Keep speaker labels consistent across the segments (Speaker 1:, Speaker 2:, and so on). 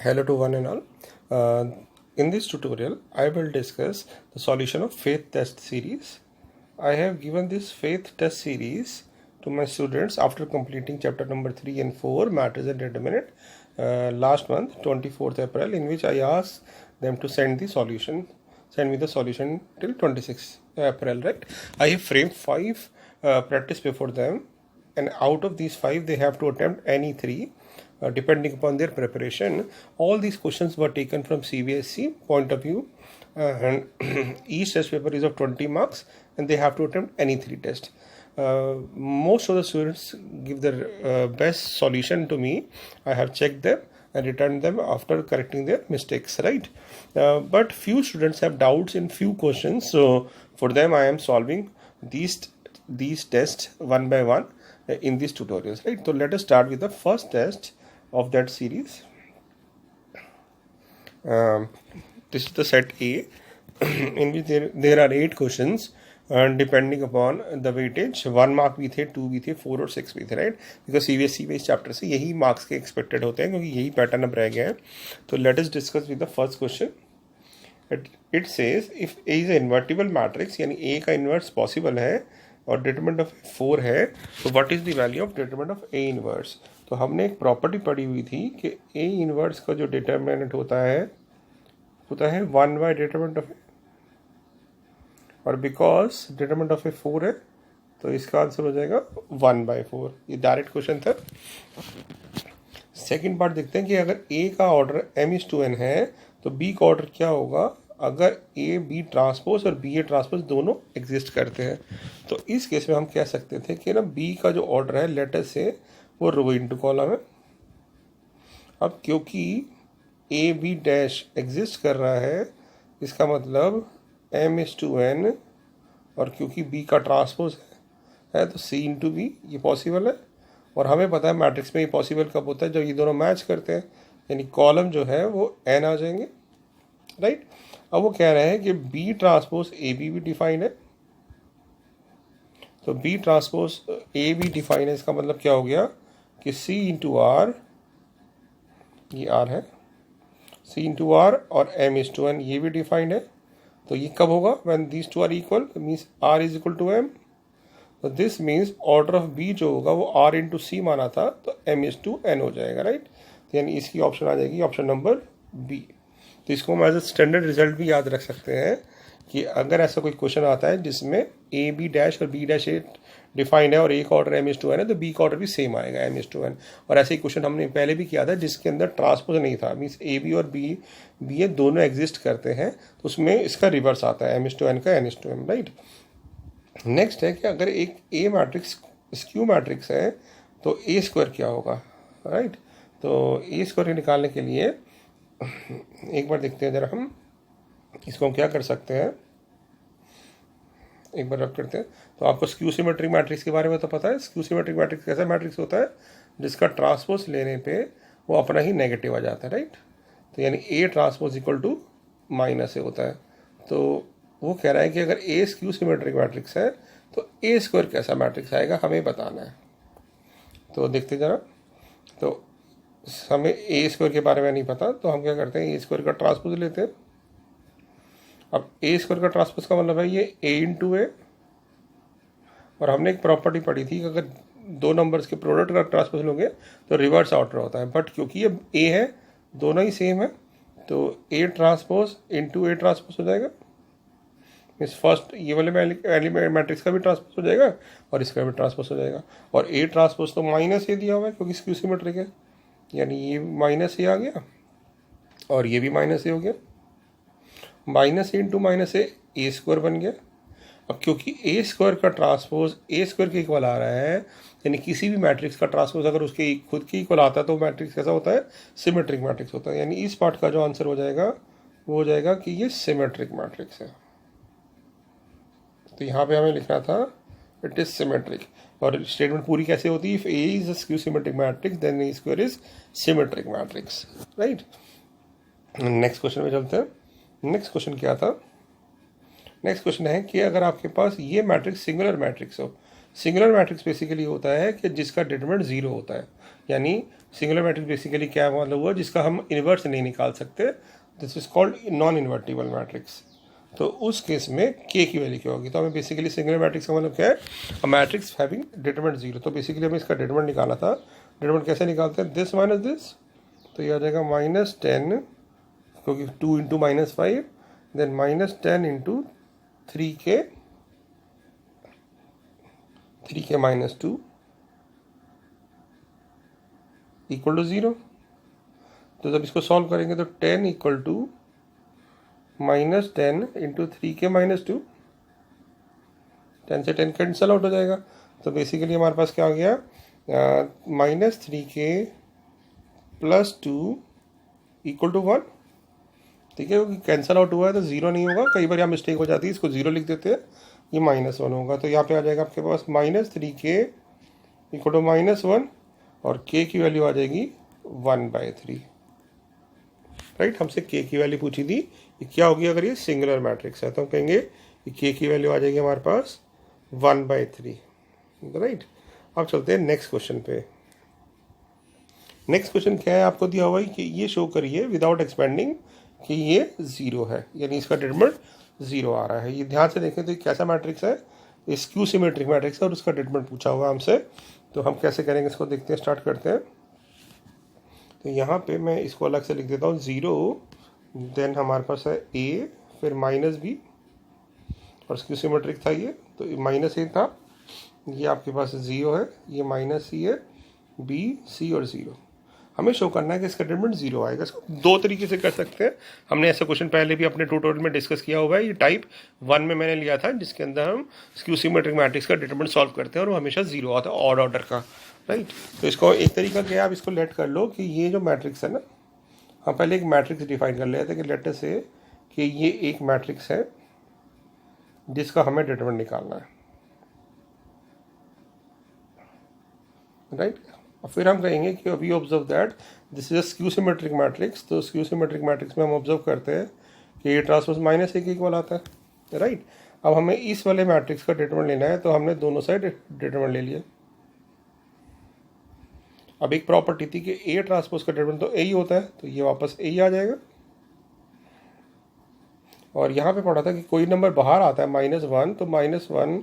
Speaker 1: Hello to one and all. In this tutorial, I will discuss the solution of faith test series. I have given this faith test series to my students after completing chapter number 3 and 4, matters and determinant, last month, 24th April, in which I asked them to send me the solution till 26th April, right? I have framed 5 practice before them, and out of these 5, they have to attempt any 3. Depending upon their preparation. All these questions were taken from CBSE point of view, and each test paper is of 20 marks and they have to attempt any 3 tests. Most of the students give their best solution to me. I have checked them and returned them after correcting their mistakes, right? But few students have doubts in few questions, so for them I am solving these tests one by one in these tutorials, right? So let us start with the first test of that series. This is the set A in which there are 8 questions, and depending upon the weightage 1 mark भी थे, 2 भी थे, 4 और 6 भी थे, right? Because CBSE में इस chapter से यही मार्क्स के एक्सपेक्टेड होते हैं, क्योंकि यही पैटर्न अब रह गया है. तो let us discuss with the first question. It says if A is a invertible matrix, यानी A का इन्वर्स पॉसिबल है और डिटरमिनेंट ऑफ 4 है, तो what is the value of determinant of A inverse? तो हमने एक प्रॉपर्टी पढ़ी हुई थी कि A इन्वर्स का जो डिटरमिनेंट होता है 1 बाय डिटरमिनेंट ऑफ, और बिकॉज डिटरमिनेंट ऑफ 4 है तो इसका आंसर हो जाएगा 1 बाय 4. ये डायरेक्ट क्वेश्चन था. सेकंड पार्ट देखते हैं कि अगर A का ऑर्डर m/n है तो B का ऑर्डर क्या होगा अगर A B ट्रांसपोज और B A ट्रांसपोज दोनों एग्जिस्ट करते हैं. तो इस केस में हम कह सकते थे कि ना B का जो ऑर्डर है लेटर से वो रो इनटू कॉलम है. अब क्योंकि A B डैश एग्जिस्ट कर रहा है, इसका मतलब m/n, और क्योंकि B का ट्रांसपोज है तो C इंटू B ये पॉसिबल है. और हमें पता है मैट्रिक्स में ये पॉसिबल कब होता है, जब ये दोनों मैच करते हैं, यानी कॉलम जो है वो n आ जाएंगे, राइट? अब वो कह रहे हैं कि B ट्रांसपोज A B भी डिफाइंड है, तो B ट्रांसपोज A भी डिफाइंड है. इसका मतलब क्या हो गया कि C इंटू R, ये R है, C इंटू R और m/n ये भी डिफाइंड है. तो ये कब होगा? When these two are equal, means R is equal to M. तो this means order of B जो होगा वो R इंटू C माना था, तो m/n हो जाएगा, राइट? तो यानी इसकी ऑप्शन आ जाएगी ऑप्शन नंबर B. तो इसको हम एज ए स्टैंडर्ड रिजल्ट भी याद रख सकते हैं कि अगर ऐसा कोई क्वेश्चन आता है जिसमें A B डैश और B डैश डिफाइंड है और A का ऑर्डर m/n है, तो B का ऑर्डर भी सेम आएगा m/n. और ऐसे ही क्वेश्चन हमने पहले भी किया था जिसके अंदर ट्रांसपोज नहीं था, मीन्स A B और B A दोनों एग्जिस्ट करते हैं, तो उसमें इसका रिवर्स आता है m/n का n/m, राइट? नेक्स्ट है कि अगर एक A मैट्रिक्स स्क्यू मैट्रिक्स है तो A स्क्वायर क्या होगा, राइट? तो A स्क्वायर निकालने के लिए एक बार देखते हैं जरा हम इसको हम क्या कर सकते हैं, एक बार रब करते हैं. तो आपको स्क्यू सिमेट्रिक मैट्रिक्स के बारे में तो पता है. स्क्यू सिमेट्रिक मैट्रिक्स कैसा मैट्रिक्स होता है जिसका ट्रांसपोज लेने पे वो अपना ही नेगेटिव आ जाता है, राइट? तो यानी A transpose equal to minus A होता है. तो वो कह रहा है कि अगर A स्क्यू सिमेट्रिक मैट्रिक्स है तो A स्क्वायर कैसा मैट्रिक्स आएगा हमें बताना है. तो देखते जरा. तो हमें A स्क्वायर के बारे में नहीं पता, तो हम क्या करते हैं, A स्क्वायर का ट्रांसपोज लेते हैं. अब A स्क्वायर का ट्रांसपोज का मतलब है ये A इंटू A, और हमने एक प्रॉपर्टी पढ़ी थी कि अगर 2 नंबर्स के प्रोडक्ट का ट्रांसपोज लोगे तो रिवर्स ऑर्डर होता है. बट क्योंकि ये A है, दोनों ही सेम है, तो A transpose into A transpose हो जाएगा. मीन्स फर्स्ट ये वाले एलिमेंट मैट्रिक्स का भी ट्रांसपोज हो जाएगा और इसका भी ट्रांसपोज हो जाएगा. और A ट्रांसपोज तो माइनस A दिया हुआ है क्योंकि स्क्यू सिमेट्रिक है, यानी ये माइनस A आ गया और ये भी माइनस A हो गया. Minus A into minus A square बन गया. अब क्योंकि A स्क्वायर का ट्रांसपोज A स्क्वायर के इक्वल आ रहा है, यानी किसी भी मैट्रिक्स का ट्रांसपोज अगर उसके खुद के इक्वल आता है तो मैट्रिक्स कैसा होता है, सिमेट्रिक मैट्रिक्स होता है. यानी इस पार्ट का जो आंसर हो जाएगा वो हो जाएगा कि ये सिमेट्रिक मैट्रिक्स है. तो यहाँ पे हमें लिखना था इट इज सिमेट्रिक, और स्टेटमेंट पूरी कैसे होती है, if A is a skew symmetric matrix then A square is symmetric matrix, right? Next question में चलते हैं. नेक्स्ट क्वेश्चन क्या था? नेक्स्ट क्वेश्चन है कि अगर आपके पास ये मैट्रिक्स सिंगुलर मैट्रिक्स हो. सिंगुलर मैट्रिक्स बेसिकली होता है कि जिसका डिटरमिनेंट 0 होता है, यानी सिंगुलर मैट्रिक्स बेसिकली क्या मतलब हुआ, जिसका हम इन्वर्स नहीं निकाल सकते, this is called non invertible matrix. तो उस केस में के की वैल्यू क्या होगी, तो हमें बेसिकली सिंगुलर मैट्रिक्स का मतलब क्या है, a matrix having determinant zero. तो बेसिकली हमें इसका डिटरमिनेंट निकाला था। डिटरमिनेंट कैसे निकालते हैं, दिस माइनस दिस, तो ये आ जाएगा -10, क्योंकि 2 into -5, then -10 into 3k -2 equal to 0। तो जब इसको सॉल्व करेंगे तो 10 इक्वल टू -10 इंटू 3k -2, 10 से 10 कैंसल आउट हो जाएगा। तो बेसिकली हमारे पास क्या हो गया, -3k + 2 इक्वल टू 1। ठीक है, क्योंकि कैंसल आउट हुआ है तो 0 नहीं होगा, कई बार यहाँ मिस्टेक हो जाती है, इसको 0 लिख देते हैं, ये -1 होगा। तो यहाँ पे आ जाएगा आपके पास -3k इक्वल टू -1 और k की वैल्यू आ जाएगी 1/3। राइट, हमसे k की वैल्यू पूछी थी, ये क्या होगी अगर ये सिंगुलर मैट्रिक्स है, तो हम कहेंगे कि k की वैल्यू आ जाएगी हमारे पास 1/3। राइट, अब चलते हैं नेक्स्ट क्वेश्चन पे। नेक्स्ट क्वेश्चन क्या है, आपको दिया हुआ है कि ये शो करिए विदाउट एक्सपेंडिंग कि ये 0 है, यानी इसका डिटरमिनेंट 0 आ रहा है। ये ध्यान से देखें तो ये कैसा मैट्रिक्स है, ये स्क्यू सिमेट्रिक मैट्रिक्स है और उसका डिटरमिनेंट पूछा हुआ हमसे। तो हम कैसे करेंगे इसको देखते हैं, स्टार्ट करते हैं। तो यहाँ पे मैं इसको अलग से लिख देता हूँ 0, देन हमारे पास है a, फिर -b, और स्क्यू सिमेट्रिक था ये, तो -a था, ये आपके पास 0 है, ये -c है, b, c और 0। हमें शो करना है कि इसका डिटरमिनेंट 0 आएगा। इसको दो तरीके से कर सकते हैं, हमने ऐसा क्वेश्चन पहले भी अपने ट्यूटोरियल में डिस्कस किया हुआ है, ये टाइप 1 में मैंने लिया था, जिसके अंदर हम स्क्यू सिमेट्रिक मैट्रिक्स का डिटरमिनेंट सॉल्व करते हैं और वो हमेशा 0 आता है, ऑड ऑर्डर का। राइट, तो इसको एक तरीका क्या है, आप इसको लेट कर लो कि ये जो मैट्रिक्स है ना, हम पहले एक मैट्रिक्स डिफाइन कर लेते हैं कि लेटर से कि ये एक मैट्रिक्स है जिसका हमें डिटरमिनेंट निकालना है। राइट, और फिर हम कहेंगे कि we observe that this is a skew symmetric matrix. तो स्क्यू सिमेट्रिक मैट्रिक्स में हम ऑब्जर्व करते हैं कि ये ट्रांसपोज -1 के इक्वल आता है। राइट, अब हमें इस वाले मैट्रिक्स का डिटरमिनेंट लेना है, तो हमने दोनों साइड डिटरमिनेंट ले लिया। अब एक प्रॉपर्टी थी कि ए ट्रांसपोज का डिटरमिनेंट तो ए ही होता है, तो ये वापस ए ही आ जाएगा। और यहाँ पे पढ़ा था कि कोई नंबर बाहर आता है -1, तो -1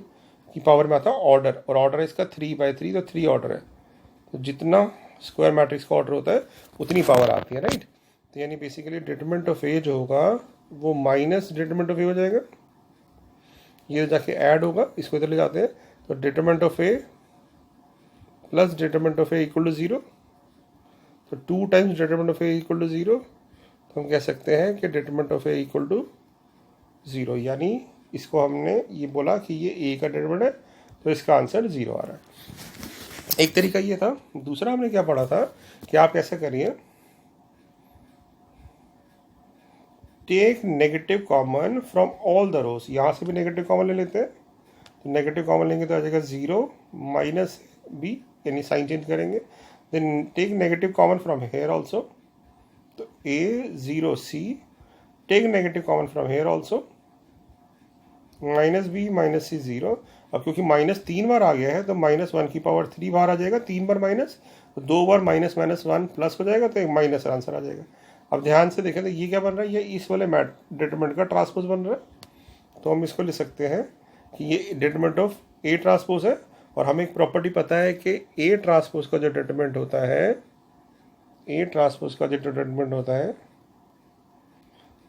Speaker 1: की पावर में आता है ऑर्डर, और ऑर्डर है इसका 3/3, तो 3 ऑर्डर है, तो जितना स्क्वायर मैट्रिक्स का ऑर्डर होता है उतनी पावर आती है। राइट, तो यानी बेसिकली डिटरमिनेंट ऑफ ए जो होगा वो माइनस डिटरमिनेंट ऑफ ए हो जाएगा, ये जाके ऐड होगा, इसको इधर ले जाते हैं, तो determinant of A plus determinant of A equal to 0, तो 2 times determinant of A equal to 0, तो हम कह सकते हैं कि determinant of A equal to 0, यानी इसको हमने ये बोला कि ये ए का डिटरमिनेंट है, तो इसका आंसर 0 आ रहा है। एक तरीका ये था। दूसरा हमने क्या पढ़ा था कि आप ऐसा करिए, take negative common from all the rows, यहाँ से भी नेगेटिव कॉमन ले लेते हैं, तो नेगेटिव कॉमन लेंगे तो आ जाएगा 0 -b, यानी साइन चेंज करेंगे। Then take negative common from here also, तो a 0 c, take negative common from here also, -b -c 0। अब क्योंकि -3 बार आ गया है तो -1 की पावर 3 बाहर आ जाएगा, 3 बार माइनस, तो 2 बार -1 प्लस हो जाएगा, तो एक माइनस आंसर आ जाएगा। अब ध्यान से देखें तो ये क्या बन रहा है, ये इस वाले डिटरमिनेंट का ट्रांसपोज बन रहा है, तो हम इसको ले सकते हैं कि ये डिटरमिनेंट ऑफ ए ट्रांसपोज है, और हमें एक प्रॉपर्टी पता है कि ए ट्रांसपोज का जो डिटरमिनेंट होता है, ए ट्रांसपोज का जो डिटरमिनेंट होता है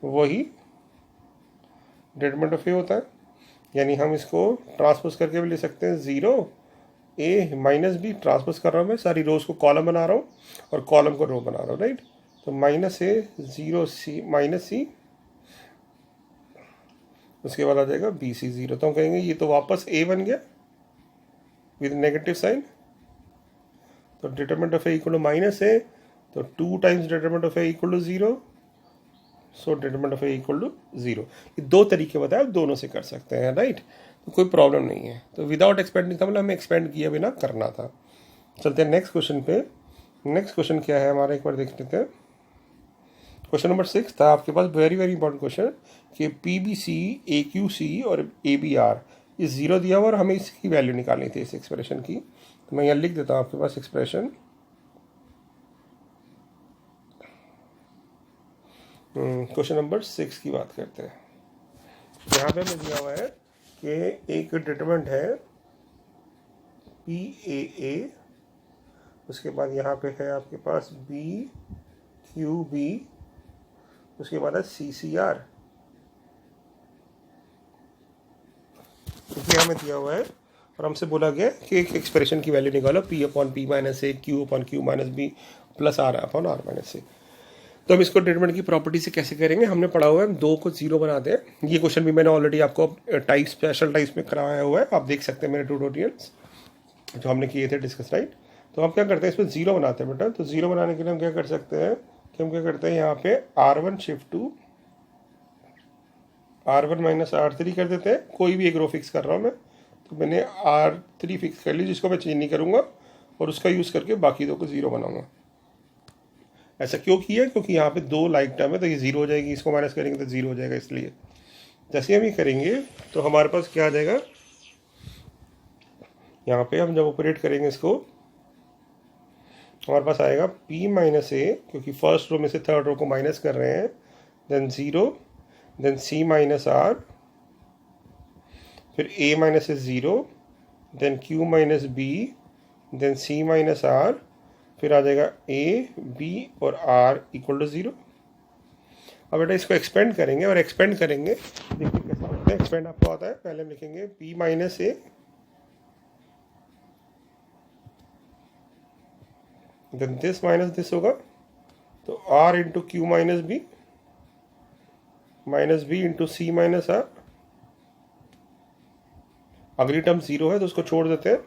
Speaker 1: वही डिटरमिनेंट ऑफ ए होता है, यानी हम इसको ट्रांसपोज करके भी ले सकते हैं 0 a -b, ट्रांसपोज कर रहा हूँ मैं, सारी रोज को कॉलम बना रहा हूँ और कॉलम को रो बना रहा हूँ। राइट, तो -a 0 c -c, उसके बाद आ जाएगा bc 0, तो हम कहेंगे ये तो वापस a बन गया विद नेगेटिव साइन, तो determinant of a equal to -a, तो 2 times determinant of a equal to 0, so determinant of a equal to 0। ये दो तरीके बताए, आप दोनों से कर सकते हैं। राइट, तो कोई प्रॉब्लम नहीं है। तो विदाउट एक्सपेंडिंग था, मतलब हमें एक्सपेंड किए बिना करना था। चलते हैं नेक्स्ट क्वेश्चन पे। नेक्स्ट क्वेश्चन क्या है हमारा, एक बार देख लेते हैं। क्वेश्चन नंबर 6 था आपके पास, वेरी वेरी इंपॉर्टेंट क्वेश्चन, कि PBC, AQC और ABR ये 0 दिया हुआ और हमें इसकी वैल्यू निकालनी थी, इस एक्सप्रेशन की। तो मैं यहाँ लिख देता हूँ आपके पास एक्सप्रेशन, क्वेश्चन नंबर 6 की बात करते हैं। यहाँ पे हमें दिया हुआ है कि एक डिटरमिनेंट है पी ए, उसके बाद यहाँ पे है आपके पास बी क्यू बी, उसके बाद है सी सी आर। ये हमें दिया हुआ है और हमसे बोला गया कि एक एक्सप्रेशन की वैल्यू निकालो P upon P minus A, Q upon Q minus B plus R upon R minus A. तो हम इसको डिटरमिनेंट की प्रॉपर्टी से कैसे करेंगे? हमने पढ़ा हुआ है हम 2 को 0 बनाते हैं। ये क्वेश्चन भी मैंने ऑलरेडी आपको टाइप स्पेशल टाइप्स में कराया हुआ है, आप देख सकते हैं मेरे ट्यूटोरियल्स जो हमने किए थे डिस्कस, राइट। तो हम क्या करते हैं, इसमें 0 बनाते हैं बेटा। तो 0 बनाने के लिए हम क्या कर सकते हैं कि हम क्या करते हैं, यहाँ पे R1 shift to R1 minus R3 कर देते हैं। कोई भी एक रो फिक्स कर रहा हूँ मैं, तो मैंने R3 फिक्स कर ली, जिसको मैं चेंज नहीं करूँगा, और उसका यूज़ करके बाकी 2 को 0 बनाऊंगा। ऐसा क्यों किया? क्योंकि यहाँ पे 2 लाइक टर्म है, तो ये 0 हो जाएगी, इसको माइनस करेंगे तो 0 हो जाएगा। इसलिए जैसे हम ये करेंगे तो हमारे पास क्या आ जाएगा, यहाँ पे हम जब ऑपरेट करेंगे इसको, हमारे पास आएगा p माइनस ए, क्योंकि फर्स्ट रो में से थर्ड रो को माइनस कर रहे हैं, then 0, then c minus r, फिर a minus is 0, then q minus b, then c minus r, फिर आ जाएगा a b और r इक्वल टू 0। अब बेटा इसको एक्सपेंड करेंगे, और एक्सपेंड करेंगे देखिए कैसा होता है। एक्सपेंड आपको आता है, पहले हम लिखेंगे p minus A, then this minus this होगा, तो r into Q minus B into C minus R. अगली टर्म 0 है तो उसको छोड़ देते हैं।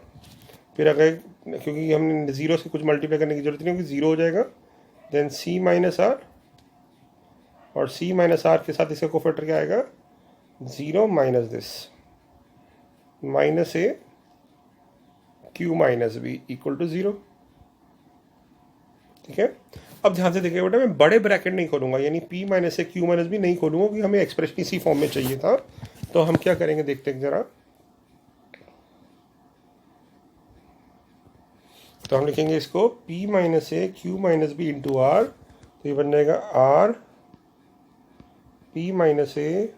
Speaker 1: फिर अगर, क्योंकि हमने 0 से कुछ मल्टीप्लाई करने की जरूरत नहीं, क्योंकि 0 हो जाएगा, देन c माइनस आर, और c माइनस आर के साथ इसका कोफैक्टर क्या आएगा, 0 minus this minus A Q minus B equal to 0। ठीक है। अब ध्यान से देखिए बेटा, मैं बड़े ब्रैकेट नहीं खोलूंगा, यानी p minus A Q minus B नहीं खोलूंगा, क्योंकि हमें एक्सप्रेशन इसी फॉर्म में चाहिए था। तो हम क्या करेंगे देखते हैं जरा। तो हम लिखेंगे इसको p minus A Q minus B into R, तो ये बन जाएगा r p minus A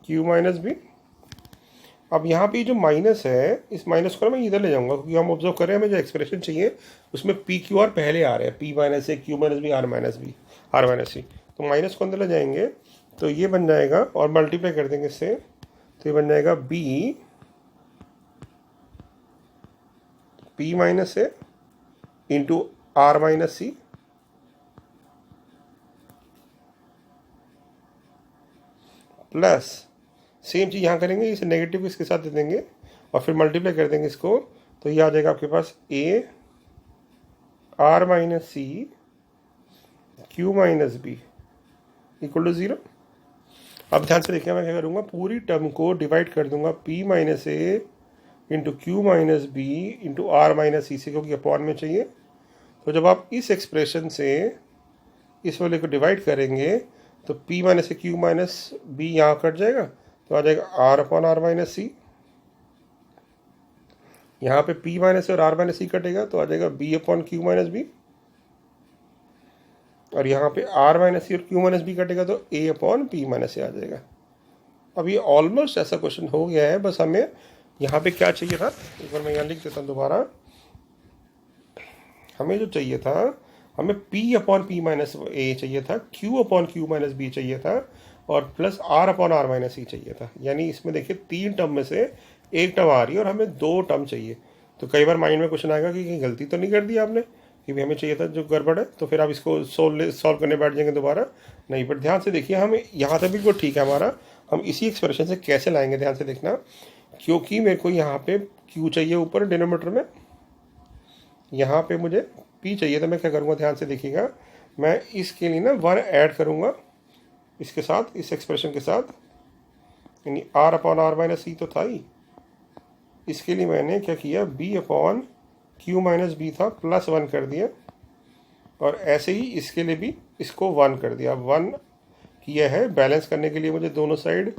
Speaker 1: Q minus B. अब यहाँ पे जो माइनस है, इस माइनस को ना मैं इधर ले जाऊंगा, क्योंकि हम ऑब्जर्व कर रहे हैं हमें जो एक्सप्रेशन चाहिए उसमें पी क्यू आर पहले आ रहे हैं, p minus A Q minus B R minus C. तो माइनस को अंदर ले जाएंगे तो ये बन जाएगा, और मल्टीप्लाई कर देंगे इससे, तो ये बन जाएगा p minus A into R minus C, plus same चीज़ यहाँ करेंगे, इसे नेगेटिव इसके साथ दे देंगे और फिर मल्टीप्लाई कर देंगे इसको, तो ये आ जाएगा आपके पास a r minus C Q minus B equal to 0। अब ध्यान से देखिए मैं क्या करूँगा, पूरी टर्म को डिवाइड कर दूंगा p minus A into Q minus B into R minus C से, क्योंकि अपॉन में चाहिए। तो जब आप इस एक्सप्रेशन से इस वाले को डिवाइड करेंगे तो p minus A Q minus B यहाँ कट जाएगा, तो आ जाएगा r upon R minus C. यहाँ पे p माइनस और r माइनस सी कटेगा, तो आ जाएगा b upon Q minus B, और यहाँ पे r माइनस सी और q माइनस बी कटेगा तो a अपॉन p माइनस ए आ जाएगा। अब ये ऑलमोस्ट ऐसा क्वेश्चन हो गया है, बस हमें यहाँ पे क्या चाहिए था, एक बार मैं यहाँ लिख देता हूँ दोबारा। हमें जो चाहिए था, हमें p upon p minus A चाहिए था, q upon q minus B चाहिए था, और plus r upon R minus C चाहिए था। यानी इसमें देखिए 3 टर्म में से एक टर्म आ रही है और हमें 2 टर्म चाहिए। तो कई बार माइंड में क्वेश्चन आएगा कि कहीं गलती तो नहीं कर दी आपने, कि भी हमें चाहिए था जो गड़बड़ है, तो फिर आप इसको सॉल्व करने बैठ जाएंगे दोबारा नहीं। पर ध्यान से देखिए, हमें यहाँ तक बिल्कुल ठीक है हमारा, हम इसी एक्सप्रेशन से कैसे लाएंगे ध्यान से देखना। क्योंकि मेरे को यहाँ पे q चाहिए ऊपर डिनोमिनेटर में, यहाँ पे मुझे p चाहिए, तो मैं क्या करूँगा ध्यान से देखिएगा, मैं इसके लिए ना 1 ऐड करूँगा इसके साथ, इस एक्सप्रेशन के साथ, यानी r upon R minus C तो था ही। इसके लिए मैंने क्या किया, b upon Q minus B था प्लस 1 कर दिया, और ऐसे ही इसके लिए भी इसको 1 कर दिया। 1 किया है, बैलेंस करने के लिए मुझे दोनों साइड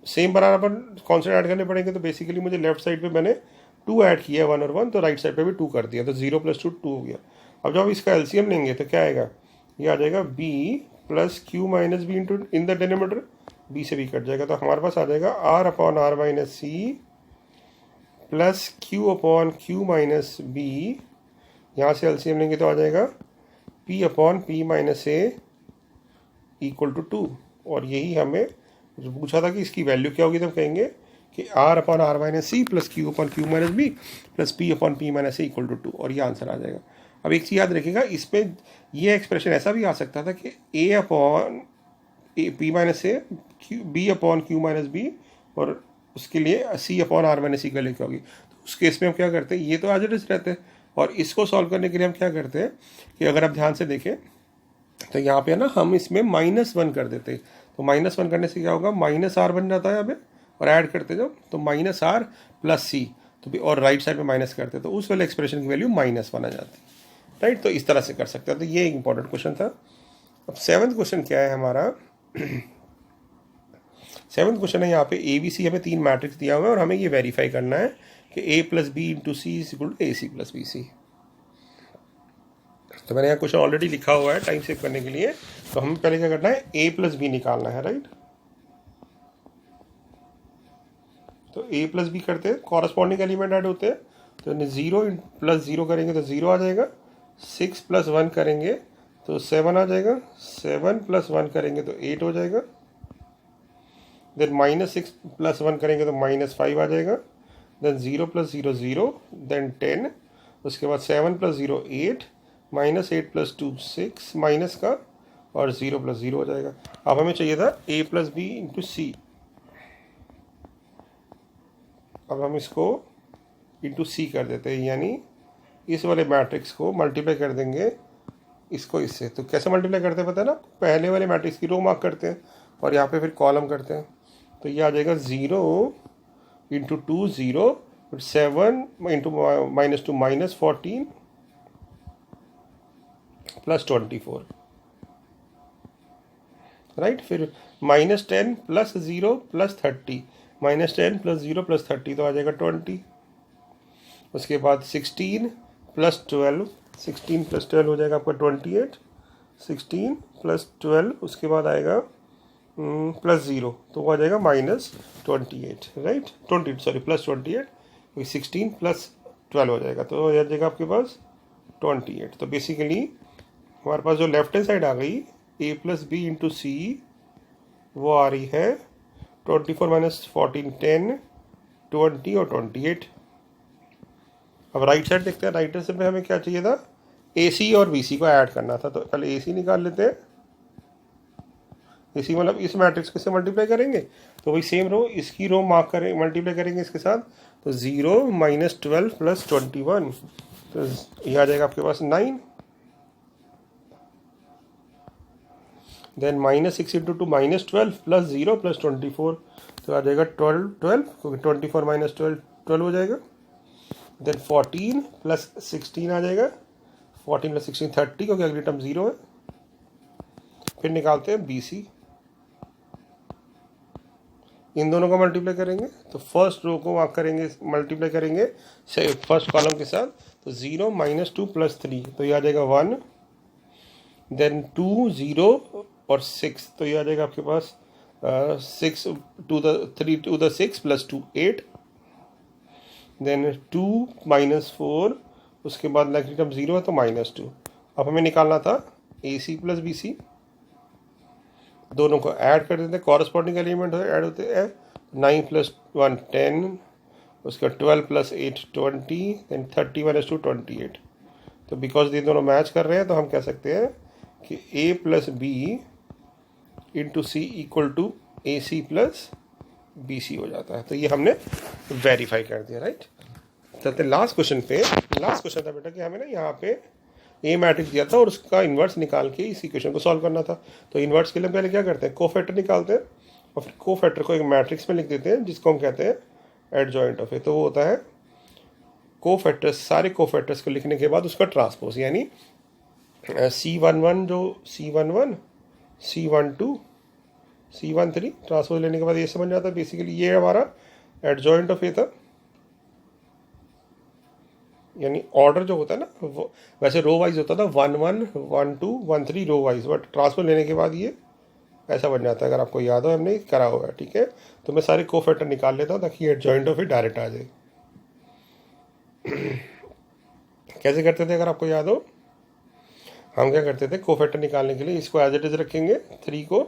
Speaker 1: सेम बनाना पर कॉन्स्टेंट ऐड करने पड़ेंगे। तो बेसिकली मुझे लेफ्ट साइड पे मैंने 2 ऐड किया, 1 और 1, तो राइट साइड पे भी 2 कर दिया, तो 0 + 2 2 हो गया। अब जब इसका एलसीएम लेंगे तो क्या आएगा, ये आ जाएगा b plus Q minus B into in the denominator, b से b कट जाएगा, तो हमारे पास आ जाएगा r upon r minus C plus Q upon Q minus B, यहाँ से एलसीएम लेंगे तो आ जाएगा p upon p minus A equal to 2। और यही हमें जो पूछा था कि इसकी वैल्यू क्या होगी, तो हम कहेंगे कि r upon r minus C plus Q upon Q minus B plus p upon p minus A equal to 2, और ये आंसर आ जाएगा। अब एक चीज़ याद रखिएगा, इसमें ये एक्सप्रेशन ऐसा भी आ सकता था कि a upon p minus A b upon Q minus B, और उसके लिए c upon r minus C का लेके होगी। तो उस केस में हम क्या करते हैं, ये तो एज इट इज रहते हैं, और इसको सॉल्व करने के लिए हम क्या करते हैं कि अगर आप ध्यान से देखें तो यहाँ पे ना हम इसमें -1 कर देते हैं, तो -1 करने से क्या होगा, माइनस आर बन जाता है यहाँ पे, और ऐड करते जाओ तो माइनस आर प्लस सी, तो भी और राइट साइड में माइनस करते तो उस वाले एक्सप्रेशन की वैल्यू -1 आ जाती, राइट। तो इस तरह से कर सकते हैं। तो ये इंपॉर्टेंट क्वेश्चन था। अब 7th क्वेश्चन क्या है हमारा 7th क्वेश्चन है, यहाँ पे ए बी सी हमें 3 मैट्रिक्स दिया हुआ है और हमें ये वेरीफाई करना है कि A plus B into C is equal to A C plus B C. तो मैंने यहाँ क्वेश्चन ऑलरेडी लिखा हुआ है टाइम सेव करने के लिए। तो हमें पहले क्या करना है, a प्लस बी निकालना है, राइट। तो a प्लस बी करते हैं, कॉरस्पॉन्डिंग एलिमेंट ऐड होते हैं, तो 0 प्लस 0 करेंगे तो 0 आ जाएगा, 6 प्लस 1 करेंगे तो 7 आ जाएगा, 7 प्लस 1 करेंगे तो 8 हो जाएगा, देन -6 प्लस 1 करेंगे तो -5 आ जाएगा, देन 0 प्लस 0 0, देन 10, उसके बाद 7 प्लस 0 8, -8 प्लस 2 6 माइनस का, और 0 प्लस 0 हो जाएगा। अब हमें चाहिए था a प्लस बी इंटू सी। अब हम इसको इंटू सी कर देते हैं, यानी इस वाले मैट्रिक्स को मल्टीप्लाई कर देंगे इसको इससे। तो कैसे मल्टीप्लाई करते हैं पता है ना, पहले वाले मैट्रिक्स की रो मार्क करते हैं और यहाँ पे फिर कॉलम करते हैं। तो ये आ जाएगा 0 इंटू 2 0, 7 इंटू -2 -14 प्लस 24, राइट। फिर -10 प्लस 0 प्लस 30, -10 प्लस 0 प्लस 30 तो आ जाएगा 20। उसके बाद 16 प्लस 12, 16 प्लस 12 हो जाएगा आपका 28, 16 प्लस 12 उसके बाद आएगा प्लस 0 तो वो आ जाएगा -28, राइट। 20 सॉरी प्लस 28, 16 प्लस 12 हो जाएगा तो आ जाएगा आपके पास 28। तो बेसिकली हमारे पास जो लेफ्ट हैंड साइड आ गई a प्लस बी इंटू सी, वो आ रही है 24 माइनस 14 10, 20 और 28। अब राइट साइड देखते हैं, राइट साइड में हमें क्या चाहिए था, ए सी और बी सी को ऐड करना था। तो पहले ए सी निकाल लेते हैं, ए सी मतलब इस मैट्रिक्स को से मल्टीप्लाई करेंगे तो वही सेम रो, इसकी रो मार्क करें मल्टीप्लाई करेंगे इसके साथ, तो 0 -12 प्लस 21, तो ये आ जाएगा आपके पास 9, देन -6 इंटू 2 -12 प्लस 0 प्लस 24, तो आ जाएगा 12 क्योंकि 24 माइनस 12 हो जाएगा, देन 14 प्लस 16 आ जाएगा, 14 प्लस 16 30 क्योंकि अगली टर्म 0 है। फिर निकालते हैं बी सी, इन दोनों को मल्टीप्लाई करेंगे तो फर्स्ट रो को मार्क करेंगे मल्टीप्लाई करेंगे फर्स्ट कॉलम के साथ, तो 0 -2 प्लस 3 तो ये आ जाएगा 1, देन 2 0 और 6 तो ये आ जाएगा आपके पास 6 to the 3 to the 6 plus 2 8, then 2 -4 उसके बाद लाइक टर्म 0 है तो -2। अब हमें निकालना था ए सी प्लस बी सी, दोनों को ऐड कर देते हैं, कॉरस्पॉन्डिंग एलिमेंट ऐड होते हैं, 9 प्लस 1 10, उसका 12 प्लस 8 20, देन 30 माइनस 2 28। तो बिकॉज ये दोनों मैच कर रहे हैं तो हम कह सकते हैं कि a plus B into C equal to A C plus B C हो जाता है। तो ये हमने वेरीफाई कर दिया, राइट। चलते लास्ट क्वेश्चन पे। लास्ट क्वेश्चन था बेटा कि हमें ना यहाँ पे ए मैट्रिक्स दिया था और उसका इन्वर्स निकाल के इस इक्वेशन को सॉल्व करना था। तो इन्वर्स के लिए पहले क्या करते हैं, कोफैक्टर निकालते हैं और फिर कोफैक्टर को एक मैट्रिक्स में लिख देते हैं जिसको हम कहते हैं एडजॉइंट ऑफ ए। तो वो होता है कोफैक्टर्स, सारे कोफैक्टर्स को लिखने के बाद उसका ट्रांसपोज, यानी C11 जो C11 C12 C13 ट्रांसपोज लेने के बाद ये समझ आता है बेसिकली ये हमारा एडजॉइंट ऑफ ए था। यानी ऑर्डर जो होता है ना वो वैसे रो वाइज होता था 1 1 1 2 1 3 रो वाइज, बट ट्रांसफर लेने के बाद ये ऐसा बन जाता है। अगर आपको याद हो हमने करा हुआ है, ठीक है। तो मैं सारे कोफैक्टर निकाल लेता हूँ ताकि ये जॉइंट ऑफ इट डायरेक्ट आ जाए। कैसे करते थे अगर आपको याद हो, हम क्या करते थे कोफैक्टर निकालने के लिए इसको एज इट इज रखेंगे 3 को,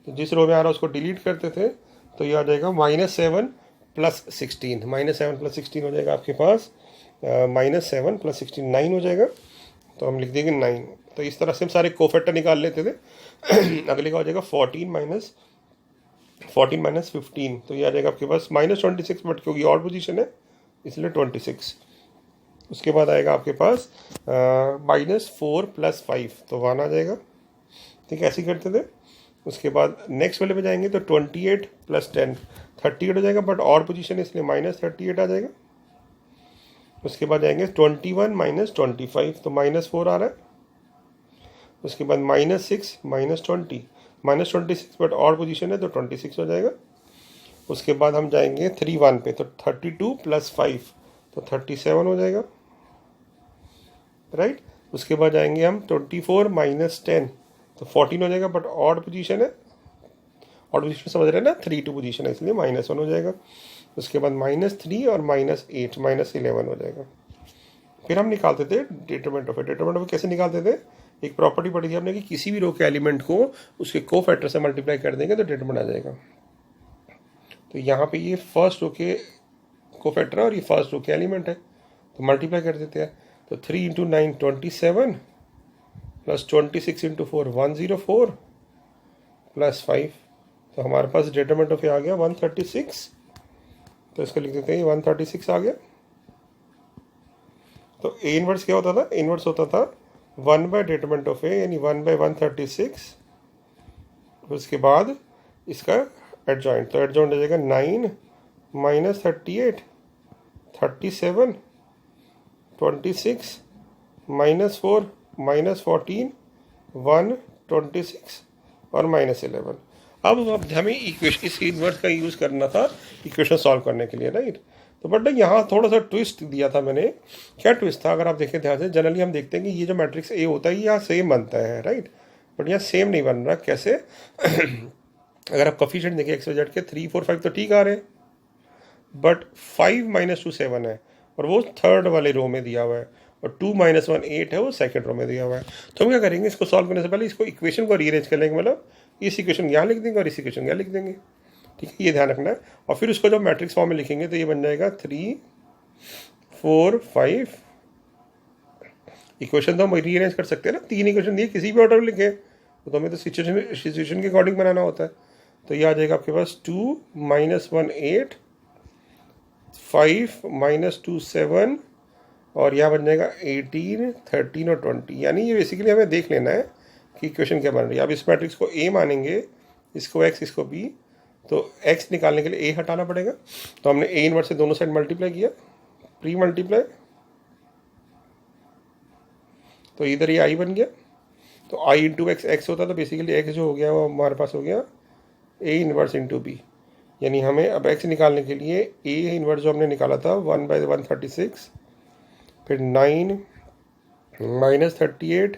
Speaker 1: तो जिस रो में आ रहा है उसको डिलीट करते थे, तो ये आ जाएगा -7 + 16, -7 + 16 हो जाएगा आपके पास -7 + 16 9 हो जाएगा। तो हम लिख देंगे 9। तो इस तरह से हम सारे कोफैक्टर निकाल लेते थे। अगले का हो जाएगा 14 - 15, तो ये आ जाएगा आपके पास -26, बट क्योंकि और पोजीशन है इसलिए 26। उसके बाद आएगा आपके पास -4 + 5, तो 1 आ जाएगा। ठीक है, ऐसे ही करते थे। उसके बाद नेक्स्ट वाले पे जाएंगे तो 28 + 10 38 हो जाएगा, बट और पोजीशन है इसलिए -38 आ जाएगा। उसके बाद जाएंगे 21 - 25, तो -4 आ रहा है। उसके बाद -6 - 20 -26, बट और पोजीशन है तो 26 हो जाएगा। उसके बाद हम जाएंगे 3 1 पे, तो 32 + 5, तो 37 हो जाएगा, राइट। उसके बाद जाएंगे हम 24 - 10, तो 14 हो जाएगा, बट ऑड पोजीशन है, ऑड पोजीशन समझ रहे हैं ना, 3 2 पोजीशन है इसलिए -1 हो जाएगा। उसके बाद -3 और -8 -11 हो जाएगा। फिर हम निकालते थे डिटरमिनेंट ऑफ। डिटरमिनेंट ऑफ कैसे निकालते थे, एक प्रॉपर्टी पढ़ी थी हमने कि किसी भी रो के एलिमेंट को उसके कोफैक्टर से मल्टीप्लाई कर देंगे तो डिटरमिनेंट आ जाएगा। तो यहाँ पे ये फर्स्ट रो के कोफैक्टर है और ये फर्स्ट रो के एलिमेंट है, तो मल्टीप्लाई कर देते हैं। तो 3 × 9 27 + 26 × 4 104 + 5, तो हमारे पास डिटरमिनेंट ऑफ आ गया 136। तो इसको लिख देते हैं 136 आ गया। तो ए इनवर्स क्या होता था, इनवर्स होता था 1/डिटरमिनेंट ऑफ ए, यानी 1/136। उसके बाद इसका एडजॉइंट, तो एडजॉइंट हो जाएगा 9 - 38 37 26 -4 -14 1 26 और -11। अब हमें इक्वेशन इस इन्वर्स का यूज़ करना था इक्वेशन सॉल्व करने के लिए, राइट। तो बट यहाँ थोड़ा सा ट्विस्ट दिया था मैंने। क्या ट्विस्ट था, अगर आप देखें ध्यान से, जनरली हम देखते हैं कि ये जो मैट्रिक्स ए होता है ये यहाँ सेम बनता है, राइट। बट यहाँ सेम नहीं बन रहा, कैसे? अगर आप कोफिशिएंट देखें एक्स वाई जेड के 3 4 5 तो ठीक आ रहे हैं, बट 5 - 2 7 है और वो थर्ड वाले रो में दिया हुआ है, और 2 - 1 8 है वो सेकंड रो में दिया हुआ है। तो हम क्या करेंगे, इसको सॉल्व करने से पहले इसको इक्वेशन को रीअरेंज कर लेंगे, मतलब इस इक्वेशन यहाँ लिख देंगे और इस इक्वेशन यहाँ लिख देंगे, ठीक है, ये ध्यान रखना है। और फिर उसको जब मैट्रिक्स फॉर्म में लिखेंगे तो ये बन जाएगा 3 4 5। इक्वेशन तो हम रीअरेंज कर सकते हैं ना, 3 इक्वेशन दिए किसी भी ऑर्डर में लिखे, तो हमें तो सिचुएशन के अकॉर्डिंग बनाना होता है। तो ये आ जाएगा आपके पास 2 - 1 8 5 - 2 7, और यहाँ बन जाएगा 18 13 और 20। यानी ये बेसिकली हमें देख लेना है कि इक्वेशन क्या बन रही है। अब इस मैट्रिक्स को ए मानेंगे, इसको एक्स इसको बी, तो एक्स निकालने के लिए ए हटाना पड़ेगा। तो हमने ए इनवर्स से दोनों साइड मल्टीप्लाई किया, प्री मल्टीप्लाई, तो इधर ये आई बन गया। तो आई इंटू एक्स, एक्स होता तो बेसिकली एक्स जो हो गया वो हमारे पास हो गया ए इनवर्स इंटू बी। यानी हमें अब एक्स निकालने के लिए ए इनवर्स जो हमने निकाला था 1/136, फिर 9 - 38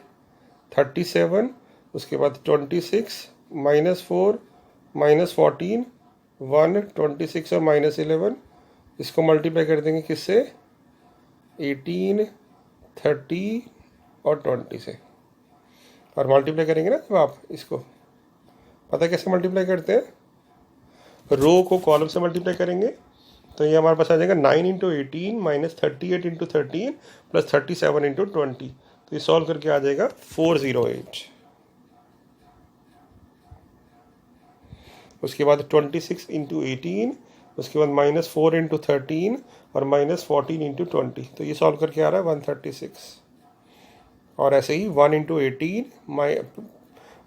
Speaker 1: 37, उसके बाद 26 -4 -14 1 26 और -11, इसको मल्टीप्लाई कर देंगे किससे, 18 30 और 20 से। और मल्टीप्लाई करेंगे ना जब आप इसको, पता कैसे मल्टीप्लाई करते हैं, रो को कॉलम से मल्टीप्लाई करेंगे। तो ये हमारे पास आ जाएगा 9 × 18 - 38 × 13 + 37 × 20। तो ये सॉल्व करके आ जाएगा 408। उसके बाद 26 × 18, उसके बाद -4 × 13 और -14 × 20। तो ये सॉल्व करके आ रहा है 136। और ऐसे ही 1 × 18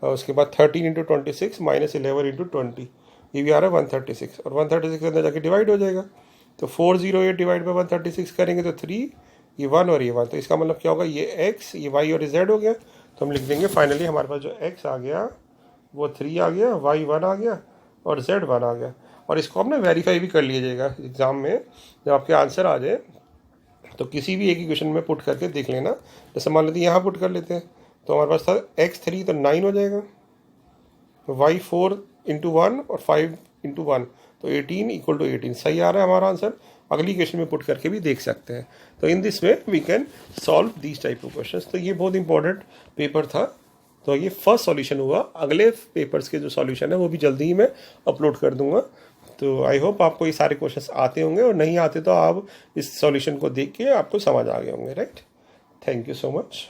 Speaker 1: उसके बाद 13 × 26 -11 × 20, ये भी आ रहा है 136। और 136 के अंदर जाके डिवाइड हो जाएगा। तो 408 डिवाइड बाई 136 करेंगे तो 3, ये 1 और ये 1, तो इसका मतलब क्या होगा, ये x, ये y और z हो गया। तो हम लिख देंगे फाइनली हमारे पास जो x आ गया वो 3 आ गया, y 1 आ गया और z 1 आ गया। और इसको आप ना वेरीफाई भी कर लीजिएगा एग्ज़ाम में, जब आपके आंसर आ जाए तो किसी भी एक इक्वेशन में पुट करके देख लेना। जैसे मान लेते हैं यहाँ पुट कर लेते हैं, तो हमारे पास था x3 तो 9 हो जाएगा, y4 इंटू 1 और 5 इंटू 1 तो 18 इक्वल टू 18 सही आ रहा है हमारा आंसर। अगली क्वेश्चन में पुट करके भी देख सकते हैं। तो in this way we can solve these type of questions. तो ये बहुत इंपॉर्टेंट पेपर था। तो ये फर्स्ट सॉल्यूशन हुआ। अगले पेपर्स के जो सॉल्यूशन है वो भी जल्दी ही मैं अपलोड कर दूंगा। तो आई होप आपको ये सारे क्वेश्चंस आते होंगे, और नहीं आते तो आप इस सॉल्यूशन को देख के आपको समझ आ गए होंगे, right. Thank you so much.